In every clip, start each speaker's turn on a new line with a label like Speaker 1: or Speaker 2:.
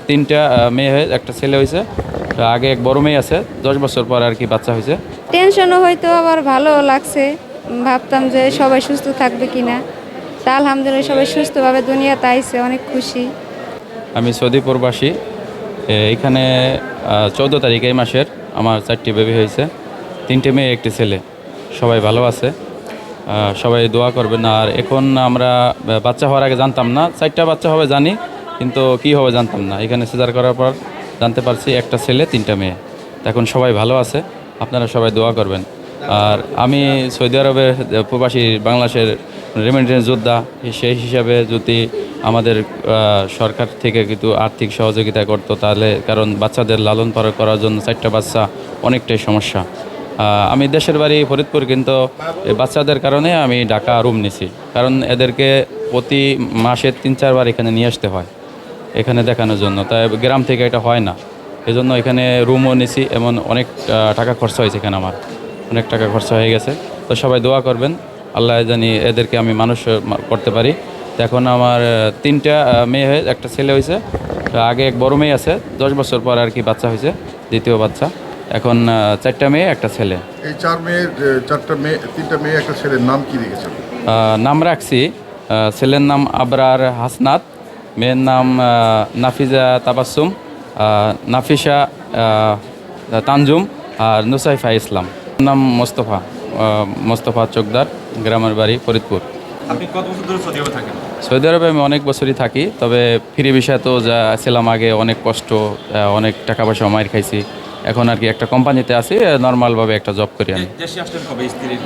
Speaker 1: তিনটা মেয়ে হয়ে একটা ছেলে হয়েছে। আগে এক বড় মেয়ে আছে, 10 বছর পর আর কি বাচ্চা হয়েছে।
Speaker 2: টেনশনও হয়তো আবার ভালো লাগছে, ভাবতাম যে সবাই সুস্থ থাকবে কিনা। তা আলহামদুলিল্লাহ সবাই সুস্থভাবে দুনিয়াতে আইছে, অনেক খুশি।
Speaker 1: আমি সৌদি প্রবাসী। এখানে 14 তারিখ এই মাসের আমার 4টি বেবি হয়েছে, 3টে মেয়ে 1টি ছেলে। সবাই ভালো আছে, সবাই দোয়া করবেন। আর এখন আমরা বাচ্চা হওয়ার আগে জানতাম না 4টা বাচ্চা হবে জানি, কিন্তু কি হবে জানতাম না। এখানে সিজার করার পর জানতে পারছি একটা ছেলে 3টা মেয়ে। এখন সবাই ভালো আছে, আপনারা সবাই দোয়া করবেন। আর আমি সৌদি আরবের প্রবাসী বাংলাদেশের রেমিটেন্স যোদ্ধা, সেই হিসাবে যদি আমাদের সরকার থেকে কিন্তু আর্থিক সহযোগিতা করতো তাহলে, কারণ বাচ্চাদের লালন পালন করার জন্য 4টা বাচ্চা অনেকটাই সমস্যা। আমি দেশের বাড়ি ফরিদপুর, কিন্তু এই বাচ্চাদের কারণে আমি ঢাকা রুম নিছি, কারণ এদেরকে প্রতি মাসে 3-4 বার এখানে নিয়ে আসতে হয় এখানে দেখানোর জন্য। তাই গ্রাম থেকে এটা হয় না, এজন্য এখানে রুমও নিছি। এমন অনেক টাকা খরচা হয়েছে এখানে, আমার অনেক টাকা খরচা হয়ে গেছে। তো সবাই দোয়া করবেন, আল্লাহ জানি এদেরকে আমি মানুষ করতে পারি। তো এখন আমার 3টা মেয়ে হয়ে একটা ছেলে হয়েছে। আগে এক বড় মেয়ে আছে, 10 বছর পর আর কি বাচ্চা হয়েছে, দ্বিতীয় বাচ্চা। এখন 4টা মেয়ে একটা ছেলে।
Speaker 3: এই 3টা মেয়ে একটা ছেলের নাম কি রেখেছেন?
Speaker 1: নাম রাখছি, ছেলের নাম আবরার হাসনাত, মেয়ের নাম নাফিজা তাবাসসুম, নাফিসা তানজুম, আর নুসাইফা ইসলাম। নাম মোস্তফা চোকদার, গ্রামের বাড়ি ফরিদপুর।
Speaker 4: আপনি কত বছর ধরে সৌদি আরবে থাকেন?
Speaker 1: সৌদি আরবে আমি অনেক বছরই থাকি, তবে ফ্রি ভিসা তো যা ছিলাম আগে, অনেক কষ্ট, অনেক টাকা পয়সা মাইর খাইছি। এখন আর কি একটা কোম্পানিতে আছি, নর্মালভাবে একটা জব করি আমি।
Speaker 4: দেশে আসলেন কবে? স্ত্রীর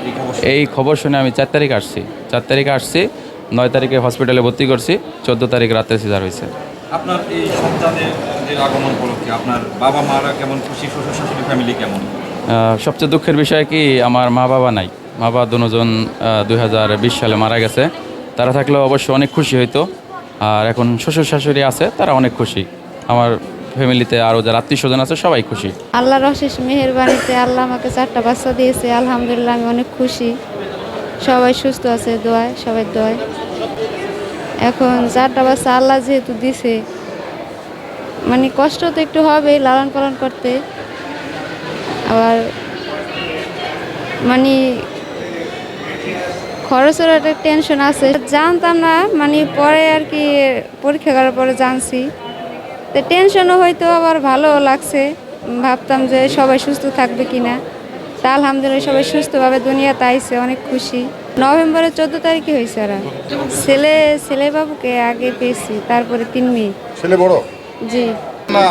Speaker 1: এই খবর শুনে আমি 4 তারিখে আসছি। 4 তারিখে আসছি, 9 তারিখে হসপিটালে ভর্তি করছি, 14 তারিখ রাতে সিজার হয়েছে।
Speaker 4: আপনার এই সন্তানের আগমন উপলক্ষে আপনার বাবা মারা কেমন খুশি, শ্বশুর শাশুড়ি ফ্যামিলি কেমন?
Speaker 1: সবচেয়ে দুঃখের বিষয় কি, আমার মা বাবা নাই। মা বাবা দুজন 2020 সালে মারা গেছে। তারা থাকলেও অবশ্য অনেক খুশি হইতো। আর এখন শ্বশুর শাশুড়ি আছে, তারা অনেক খুশি। আমার ফ্যামিলিতে আরও যারা আত্মীয় স্বজন আছে সবাই খুশি।
Speaker 2: আল্লাহর অশেষ মেহেরবানিতে আল্লাহ আমাকে 4টা বাচ্চা দিয়েছে, আলহামদুলিল্লাহ আমি অনেক খুশি। সবাই সুস্থ আছে, দোয়ায়, সবাই দোয়ায়। এখন 4টা বাচ্চা আল্লাহ যেহেতু দিছে, মানে কষ্ট তো একটু হবে লালন পালন করতে। আবার মানে খরচের একটা টেনশন আছে, জানতাম না, মানে পরে আর কি পরীক্ষা করার পরে জানছি। তো টেনশনও হয়তো আবার ভালো লাগছে, ভাবতাম যে সবাই সুস্থ থাকবে কিনা। তা আলহামদুলিল্লাহ সবাই সুস্থভাবে দুনিয়াতে আইছে, অনেক খুশি। নভেম্বরের 14 তারিখে হয়েছে। আর ছেলে বাবুকে আগে পেয়েছি, তারপরে 3 মেয়ে।
Speaker 3: ছেলে বড়?
Speaker 2: জি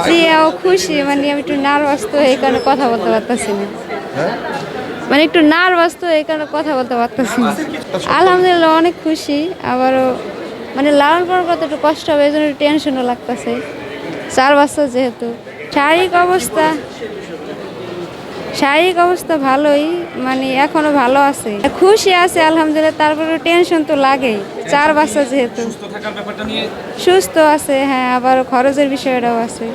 Speaker 2: জি, ও খুশি। মানে আমি একটু নার্ভাস, তো এই কারণে কথা বলতে পারতেছি না। মানে একটু নার্ভাস, তো এই কারণে কথা বলতে পারতেছি না। আলহামদুলিল্লাহ অনেক খুশি। আবারও মানে লালন পালন করতে একটু কষ্ট হবে, এই জন্য একটু টেনশনও লাগতেছে, 4 বাচ্চা যেহেতু। শারীরিক অবস্থা ভালোই, মানে এখনো ভালো আছে, খুশি আছে আলহামদুলিল্লাহ। তারপরে টেনশন তো লাগেই, 4 বাচ্চা যেহেতু।
Speaker 4: সুস্থ থাকার ব্যাপারটা নিয়ে
Speaker 2: সুস্থ আছে, হ্যাঁ, আবার খরচের বিষয়টাও আছে।